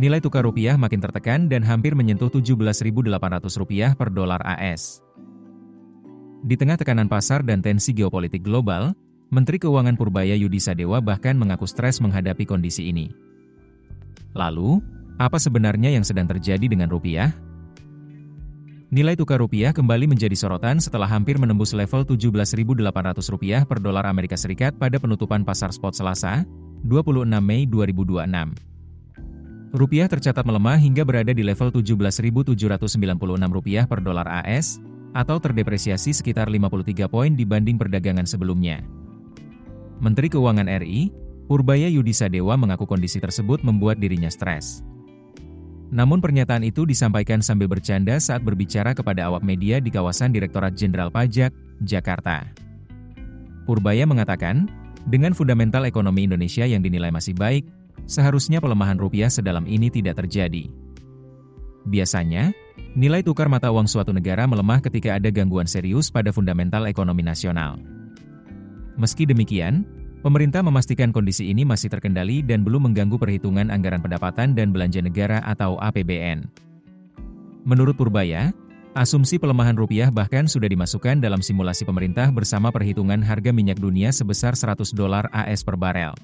nilai tukar rupiah makin tertekan dan hampir menyentuh Rp17.800 per dolar AS. Di tengah tekanan pasar dan tensi geopolitik global, Menteri Keuangan Purbaya Yudisadewa bahkan mengaku stres menghadapi kondisi ini. Lalu, apa sebenarnya yang sedang terjadi dengan rupiah? Nilai tukar rupiah kembali menjadi sorotan setelah hampir menembus level Rp17.800 per dolar Amerika Serikat pada penutupan pasar spot Selasa, 26 Mei 2026. Rupiah tercatat melemah hingga berada di level Rp17.796 per dolar AS, atau terdepresiasi sekitar 53 poin dibanding perdagangan sebelumnya. Menteri Keuangan RI, Purbaya Yudisadewa mengaku kondisi tersebut membuat dirinya stres. Namun pernyataan itu disampaikan sambil bercanda saat berbicara kepada awak media di kawasan Direktorat Jenderal Pajak, Jakarta. Purbaya mengatakan, dengan fundamental ekonomi Indonesia yang dinilai masih baik, seharusnya pelemahan rupiah sedalam ini tidak terjadi. Biasanya, nilai tukar mata uang suatu negara melemah ketika ada gangguan serius pada fundamental ekonomi nasional. Meski demikian, pemerintah memastikan kondisi ini masih terkendali dan belum mengganggu perhitungan anggaran pendapatan dan belanja negara atau APBN. Menurut Purbaya, asumsi pelemahan rupiah bahkan sudah dimasukkan dalam simulasi pemerintah bersama perhitungan harga minyak dunia sebesar $100 AS per barel.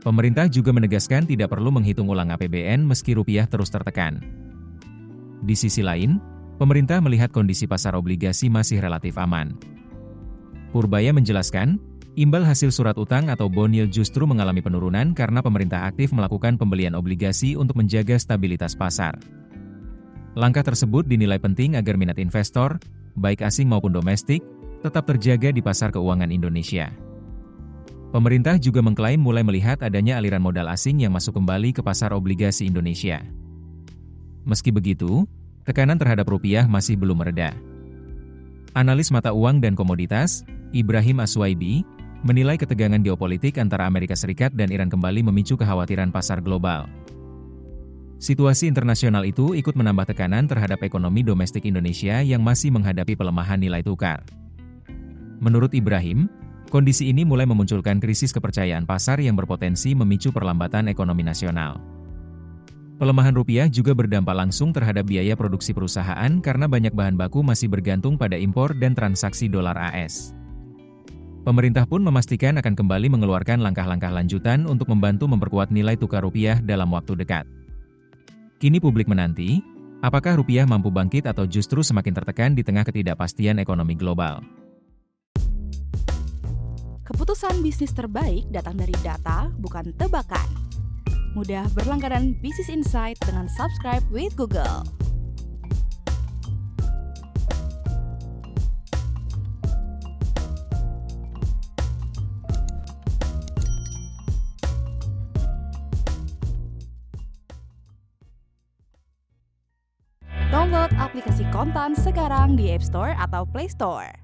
Pemerintah juga menegaskan tidak perlu menghitung ulang APBN meski rupiah terus tertekan. Di sisi lain, pemerintah melihat kondisi pasar obligasi masih relatif aman. Purbaya menjelaskan, imbal hasil surat utang atau bond yield justru mengalami penurunan karena pemerintah aktif melakukan pembelian obligasi untuk menjaga stabilitas pasar. Langkah tersebut dinilai penting agar minat investor, baik asing maupun domestik, tetap terjaga di pasar keuangan Indonesia. Pemerintah juga mengklaim mulai melihat adanya aliran modal asing yang masuk kembali ke pasar obligasi Indonesia. Meski begitu, tekanan terhadap rupiah masih belum mereda. Analis mata uang dan komoditas, Ibrahim Aswaibi, menilai ketegangan geopolitik antara Amerika Serikat dan Iran kembali memicu kekhawatiran pasar global. Situasi internasional itu ikut menambah tekanan terhadap ekonomi domestik Indonesia yang masih menghadapi pelemahan nilai tukar. Menurut Ibrahim, kondisi ini mulai memunculkan krisis kepercayaan pasar yang berpotensi memicu perlambatan ekonomi nasional. Pelemahan rupiah juga berdampak langsung terhadap biaya produksi perusahaan karena banyak bahan baku masih bergantung pada impor dan transaksi dolar AS. Pemerintah pun memastikan akan kembali mengeluarkan langkah-langkah lanjutan untuk membantu memperkuat nilai tukar rupiah dalam waktu dekat. Kini publik menanti, apakah rupiah mampu bangkit atau justru semakin tertekan di tengah ketidakpastian ekonomi global. Keputusan bisnis terbaik datang dari data, bukan tebakan. Mudah berlangganan Business Insight dengan subscribe with Google. Download aplikasi Kontan sekarang di App Store atau Play Store.